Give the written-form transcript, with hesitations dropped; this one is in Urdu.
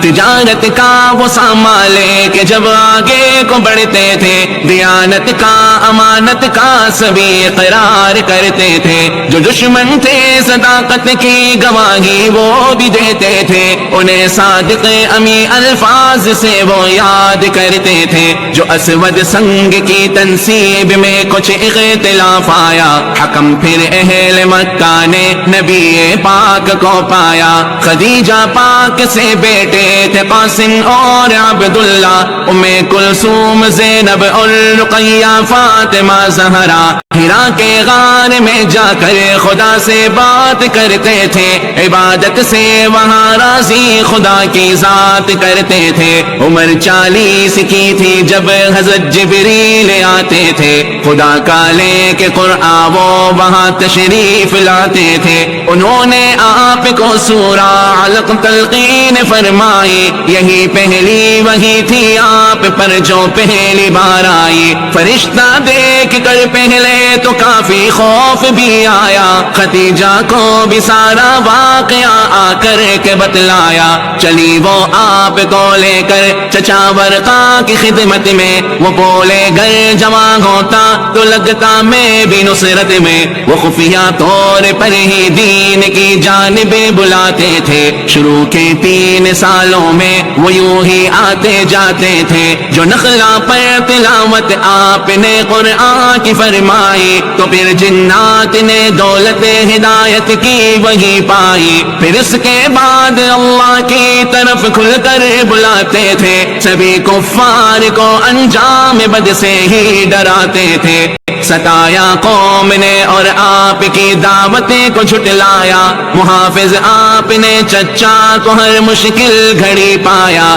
تجارت کا وہ سامان لے کے جب آگے کو بڑھتے تھے، دیانت کا امانت کا سبھی اقرار کرتے تھے، جو دشمن تھے صداقت کی گواہی وہ بھی دیتے تھے، انہیں صادق امی الفاظ سے وہ یاد کرتے تھے، جو اسود سنگ کی تنصیب میں کچھ اختلاف آیا، حکم پھر اہل مکہ نے نبی پاک کو پایا، خدیجہ پاک سے بیٹے تھے قاسم اور عبداللہ، ام کلثوم زینب اور رقیہ فاطمہ زہرا، ہرا کے غار میں جا کر خدا سے بات کرتے تھے، عبادت سے وہاں راضی خدا کی ذات کرتے تھے، عمر 40 کی تھی جب حضرت جبریل آتے تھے، خدا کا لے کے قرآن وہ وہاں تشریف لاتے تھے، انہوں نے آپ کو سورہ علق تلقین فرمائی، یہی پہلی وہی تھی آپ پر جو پہلی بار آئی، فرشتہ دیکھ کر پہلے تو کافی خوف بھی آیا، خدیجہ کو بھی سارا واقعہ آ کر کے بتلایا، چلی وہ آپ کو لے کر چچا ورقا کی خدمت میں، وہ بولے گر جوان ہوتا تو لگتا میں بھی نصرت میں، وہ خفیہ طور پر ہی دین کی جانب بلاتے تھے، شروع کے 3 سالوں میں وہ یوں ہی آتے جاتے تھے، جو نخلا پر تلاوت آپ نے قرآن کی فرمائی، تو پھر جنات نے دولت ہدایت کی وہی پائی، پھر اس کے بعد اللہ کی طرف کھل کر بلاتے تھے، سبھی کفار کو انجام بد سے ہی ڈراتے تھے، ستایا قوم نے اور آپ کی دعوتیں کو جھٹلایا، محافظ آپ نے چچا کو ہر مشکل گھڑی پایا۔